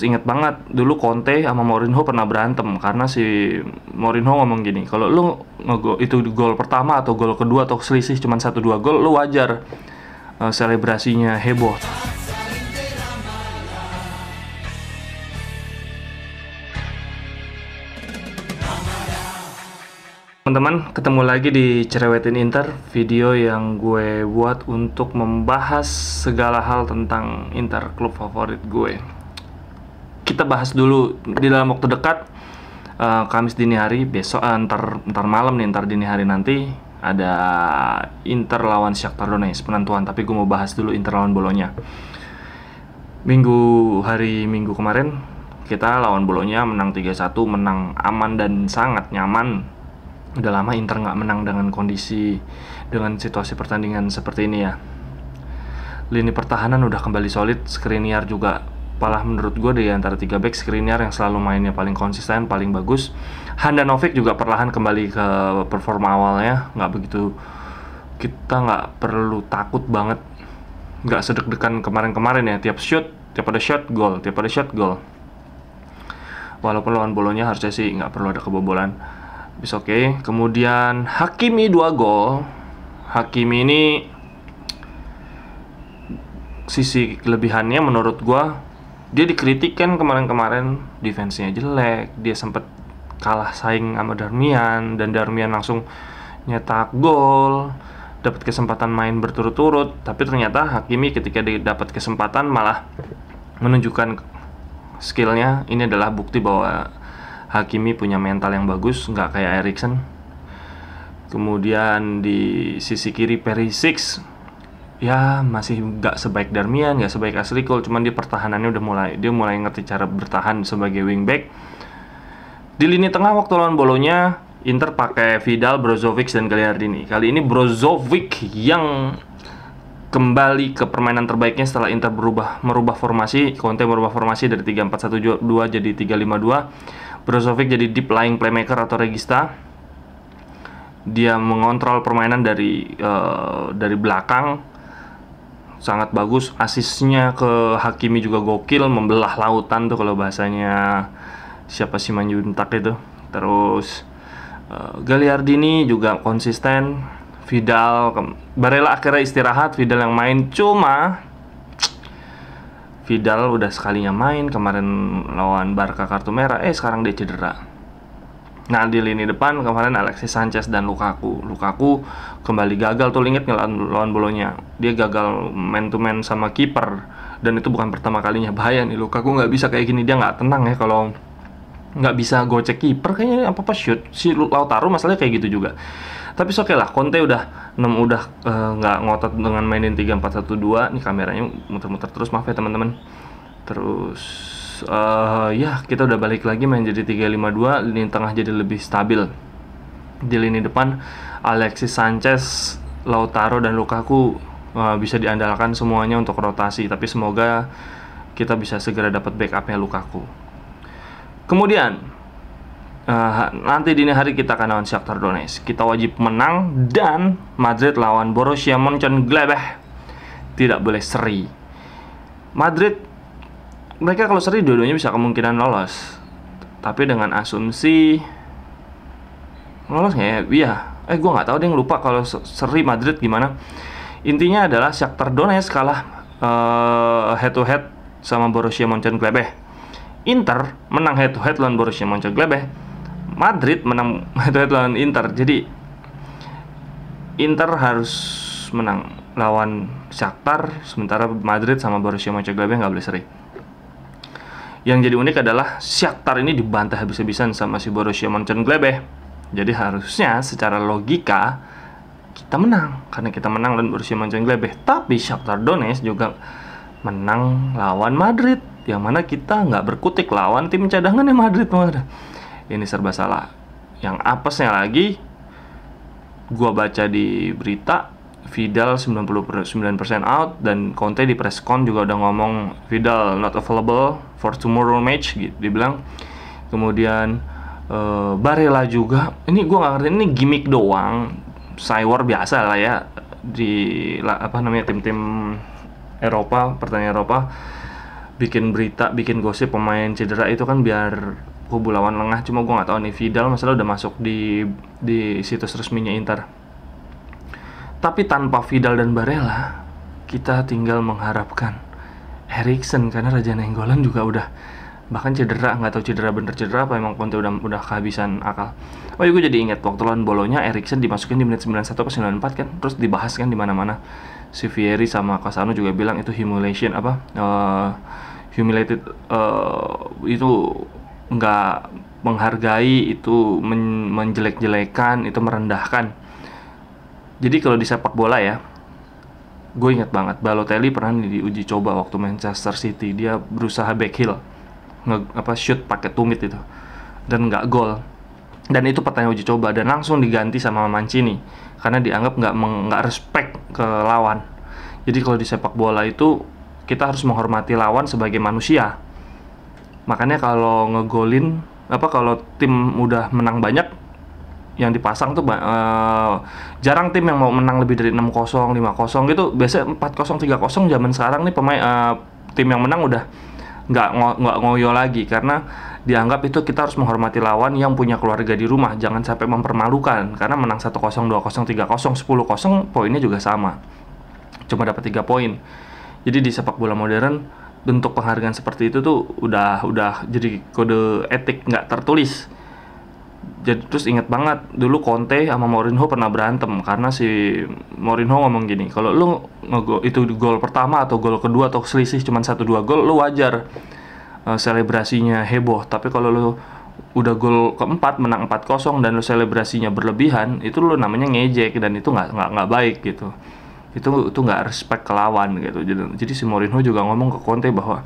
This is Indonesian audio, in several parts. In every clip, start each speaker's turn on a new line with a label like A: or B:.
A: Ingat banget dulu Conte sama Mourinho pernah berantem karena si Mourinho ngomong gini, kalau lu itu gol pertama atau gol kedua atau selisih cuma 1-2 gol, lu wajar selebrasinya heboh. Teman-teman, ketemu lagi di Cerewetin Inter, video yang gue buat untuk membahas segala hal tentang Inter, klub favorit gue. Kita bahas dulu di dalam waktu dekat, Kamis dini hari, besok, ntar malam nih, ntar dini hari nanti ada Inter lawan Shakhtar Donetsk penentuan. Tapi gue mau bahas dulu Inter lawan Bolonya. Hari Minggu kemarin kita lawan Bolonya menang 3-1, menang aman dan sangat nyaman. Udah lama Inter nggak menang dengan situasi pertandingan seperti ini ya. Lini pertahanan udah kembali solid, Skriniar juga malah menurut gue di antara 3 back Skriniar yang selalu mainnya paling konsisten, paling bagus. Handanovic juga perlahan kembali ke performa awalnya, kita nggak perlu takut banget, nggak sedek-dekan kemarin-kemarin ya, tiap ada shot gol. Walaupun lawan Bolonya harusnya sih nggak perlu ada kebobolan. Bisa oke. Kemudian Hakimi 2 gol. Hakimi ini sisi kelebihannya menurut gua, dia dikritik kan kemarin-kemarin defense-nya jelek, dia sempat kalah saing sama Darmian dan Darmian langsung nyetak gol, dapat kesempatan main berturut-turut. Tapi ternyata Hakimi ketika dia dapat kesempatan malah menunjukkan skillnya. Ini adalah bukti bahwa Hakimi punya mental yang bagus, nggak kayak Eriksen. Kemudian di sisi kiri Perisic, ya masih nggak sebaik Darmian, nggak sebaik Ashley Cole, cuman dia pertahanannya dia mulai ngerti cara bertahan sebagai wingback. Di lini tengah waktu lawan Bolonya, Inter pakai Vidal, Brozovic, dan Gagliardini. Kali ini Brozovic yang kembali ke permainan terbaiknya setelah Inter merubah formasi. Conte merubah formasi dari 3-4-1-2 jadi 3-5-2. Brozovic jadi deep lying playmaker atau regista. Dia mengontrol permainan dari belakang, sangat bagus. Asisnya ke Hakimi juga gokil, membelah lautan tuh kalau bahasanya siapa sih Manjuntak itu. Terus Gagliardini juga konsisten. Barella akhirnya istirahat, Vidal yang main. Cuma Vidal udah sekalinya main kemarin lawan Barca kartu merah, sekarang dia cedera. Nah, di lini depan kemarin Alexis Sanchez dan Lukaku kembali gagal tuh, inget lawan Bolonya. Dia gagal man to man sama kiper, dan itu bukan pertama kalinya. Bahaya nih, Lukaku nggak bisa kayak gini, dia nggak tenang ya kalau nggak bisa gocek kiper, kayaknya apa shoot. Si Lautaro masalahnya kayak gitu juga. Tapi oke lah, Conte udah nggak ngotot dengan mainin 3-4-1-2. Nih kameranya muter-muter terus, maaf ya teman-teman. Terus ya kita udah balik lagi main jadi 3-5-2. Lini tengah jadi lebih stabil. Di lini depan Alexis Sanchez, Lautaro, dan Lukaku bisa diandalkan semuanya untuk rotasi. Tapi semoga kita bisa segera dapat backupnya Lukaku. Kemudian nanti dini hari kita akan lawan Shakhtar Donetsk. Kita wajib menang, dan Madrid lawan Borussia Mönchengladbach tidak boleh seri. Madrid, mereka kalau seri dua-duanya bisa kemungkinan lolos. Tapi dengan asumsi lolos nggak ya? Iya. Gue nggak tahu deh, lupa kalau seri Madrid gimana. Intinya adalah Shakhtar Donetsk kalah head to head sama Borussia Mönchengladbach. Inter menang head to head lawan Borussia Mönchengladbach. Madrid menang head-to-head lawan Inter. Jadi Inter harus menang lawan Shakhtar, sementara Madrid sama Borussia Mönchengladbach nggak boleh seri. Yang jadi unik adalah Shakhtar ini dibantai habis-habisan sama si Borussia Mönchengladbach. Jadi harusnya secara logika kita menang, karena kita menang lawan Borussia Mönchengladbach. Tapi Shakhtar Donetsk juga menang lawan Madrid, yang mana kita nggak berkutik lawan tim cadangannya Madrid. Ini serba salah. Yang apesnya lagi, gua baca di berita Vidal 99% out, dan Conte di press con juga udah ngomong Vidal not available for tomorrow match gitu, dibilang. Kemudian Barella juga, ini gua nggak ngerti, ini gimmick doang, cywar biasa lah ya di tim-tim Eropa, pertandingan Eropa. bikin berita, bikin gosip pemain cedera itu kan biar kubu lawan lengah. Cuma gue nggak tahu nih, Vidal masalah udah masuk di situs resminya Inter. Tapi tanpa Vidal dan Barella, kita tinggal mengharapkan Eriksen, karena Raja Nainggolan juga udah bahkan cedera, nggak tahu cedera bener cedera apa emang Conte udah kehabisan akal. Oh iya, gue jadi ingat waktu lawan Bolonya Eriksen dimasukin di menit 91 ke 94 kan, terus dibahas kan di mana-mana. Si Vieri sama Casano juga bilang itu humiliation humiliated, itu nggak menghargai, itu menjelek-jelekan, itu merendahkan. Jadi kalau di sepak bola ya, gue ingat banget Balotelli pernah diuji coba waktu Manchester City. Dia berusaha back heel, shoot pakai tumit itu, dan nggak gol. Dan itu pertanyaan uji coba dan langsung diganti sama Mancini karena dianggap nggak respect ke lawan. Jadi kalau di sepak bola itu kita harus menghormati lawan sebagai manusia. Makanya kalau ngegolin kalau tim udah menang banyak, yang dipasang tuh jarang tim yang mau menang lebih dari 6-0, 5-0 gitu. Biasanya 4-0, 3-0. Zaman sekarang nih tim yang menang udah nggak ngoyo lagi, karena dianggap itu kita harus menghormati lawan yang punya keluarga di rumah. Jangan sampai mempermalukan, karena menang 1-0, 2-0, 3-0, 10-0 poinnya juga sama, cuma dapat 3 poin. Jadi di sepak bola modern bentuk penghargaan seperti itu tuh udah jadi kode etik nggak tertulis. Jadi terus ingat banget dulu Conte sama Mourinho pernah berantem karena si Mourinho ngomong gini, kalau lu itu gol pertama atau gol kedua atau selisih cuma 1-2 gol, lu wajar selebrasinya heboh. Tapi kalau lu udah gol keempat menang 4-0 dan lu selebrasinya berlebihan, itu lu namanya ngejek, dan itu nggak baik gitu. Itu nggak respect ke lawan gitu. Jadi si Mourinho juga ngomong ke Conte bahwa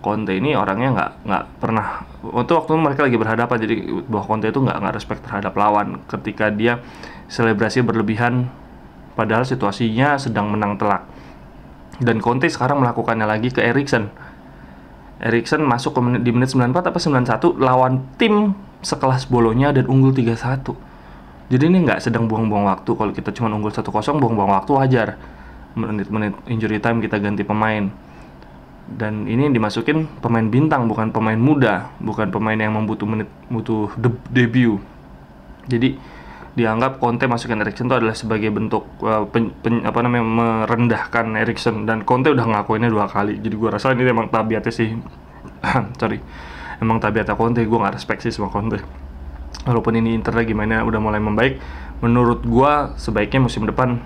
A: Conte ini orangnya nggak pernah, waktu mereka lagi berhadapan, jadi bahwa Conte itu nggak respect terhadap lawan ketika dia selebrasi berlebihan padahal situasinya sedang menang telak. Dan Conte sekarang melakukannya lagi ke Eriksen. Eriksen masuk di menit 94 apa 91 lawan tim sekelas Bolonya dan unggul 3-1. Jadi ini nggak sedang buang-buang waktu. Kalau kita cuma unggul 1-0 buang-buang waktu wajar. Menit-menit injury time kita ganti pemain. Dan ini dimasukin pemain bintang, bukan pemain muda, bukan pemain yang butuh debut. Jadi dianggap Conte masukin Eriksen itu adalah sebagai bentuk merendahkan Eriksen, dan Conte udah ngelakuinnya 2 kali. Jadi gue rasa ini emang tabiatnya sih emang tabiatnya Conte. Gue nggak respect sih sama Conte. Walaupun ini Inter lagi mainnya udah mulai membaik, menurut gue sebaiknya musim depan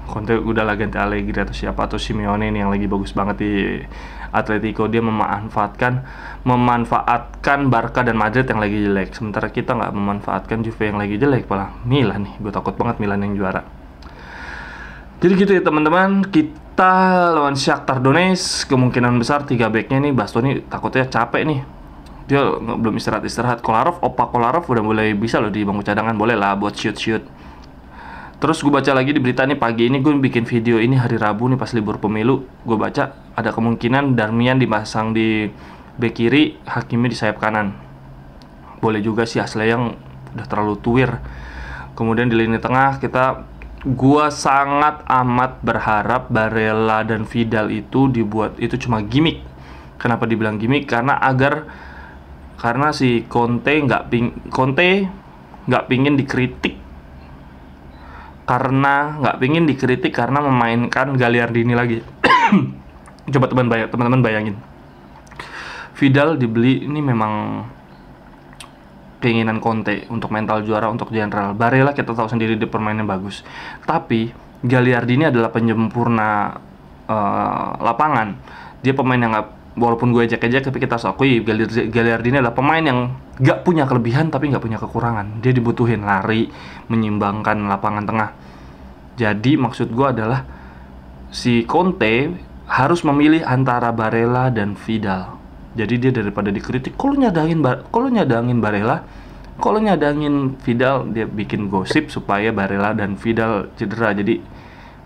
A: Conte udahlah ganti Allegri atau siapa, atau Simeone ini yang lagi bagus banget di Atletico. Dia memanfaatkan Barca dan Madrid yang lagi jelek, sementara kita nggak memanfaatkan Juve yang lagi jelek, malah Milan nih. Gue takut banget Milan yang juara. Jadi gitu ya teman-teman, kita lawan Shakhtar Donetsk. Kemungkinan besar 3 backnya nih, Bastoni takutnya capek nih, dia belum istirahat. Kolarov udah mulai bisa loh di bangku cadangan, boleh lah buat shoot. Terus gue baca lagi di berita nih, pagi ini gue bikin video ini hari Rabu nih pas libur pemilu. Gue baca ada kemungkinan Darmian dipasang di bek kiri, Hakimi di sayap kanan. Boleh juga sih, Asleyang udah terlalu tuir. Kemudian di lini tengah gue sangat amat berharap Barella dan Vidal itu cuma gimmick. Kenapa dibilang gimmick? Karena si Conte nggak pingin dikritik, karena memainkan Gagliardini lagi. Coba teman-teman bayangin, Vidal dibeli, ini memang keinginan Conte untuk mental juara, untuk general. Barella kita tahu sendiri di permainan bagus, tapi Gagliardini adalah penyempurna lapangan. Dia pemain yang walaupun gue ejek-ejek, tapi kita harus akui Gagliardini adalah pemain yang gak punya kelebihan tapi gak punya kekurangan. Dia dibutuhin lari, menyimbangkan lapangan tengah. Jadi maksud gue adalah si Conte harus memilih antara Barella dan Vidal. Jadi dia daripada dikritik, kalau nyadangin Barella, kalau nyadangin Vidal, dia bikin gosip supaya Barella dan Vidal cedera. Jadi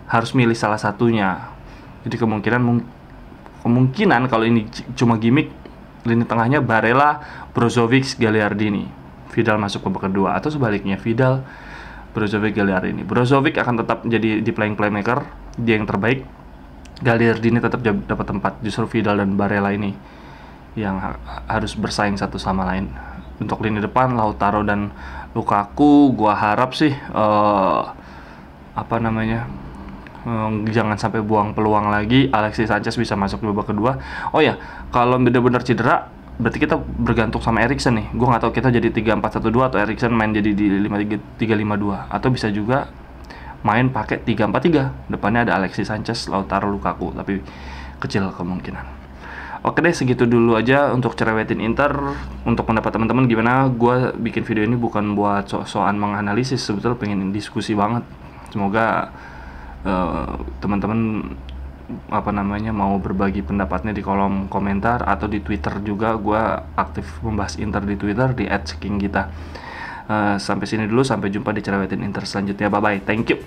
A: harus milih salah satunya. Jadi kemungkinan kalau ini cuma gimmick, lini tengahnya Barella, Brozovic, Gagliardini, Vidal masuk ke babak kedua, atau sebaliknya Vidal, Brozovic, Gagliardini. Brozovic akan tetap jadi di playmaker, dia yang terbaik. Gagliardini tetap dapat tempat, justru Vidal dan Barella ini yang harus bersaing satu sama lain. Untuk lini depan Lautaro dan Lukaku, gua harap sih jangan sampai buang peluang lagi. Alexis Sanchez bisa masuk di babak kedua. Oh ya, kalau benar-benar cedera berarti kita bergantung sama Eriksen nih. Gue nggak tahu kita jadi 3-4-1-2 atau Eriksen main jadi di 5-3-5-2, atau bisa juga main pakai 3-4-3. Depannya ada Alexis Sanchez, Lautaro, Lukaku, tapi kecil kemungkinan. Oke deh, segitu dulu aja untuk cerewetin Inter. Untuk pendapat teman-teman gimana? Gue bikin video ini bukan buat sok-sokan menganalisis, sebetulnya pengen diskusi banget. Semoga teman-teman mau berbagi pendapatnya di kolom komentar atau di Twitter juga. Gue aktif membahas Inter di Twitter di @king kita. Sampai sini dulu, sampai jumpa di cerewetin Inter selanjutnya. Bye bye, thank you.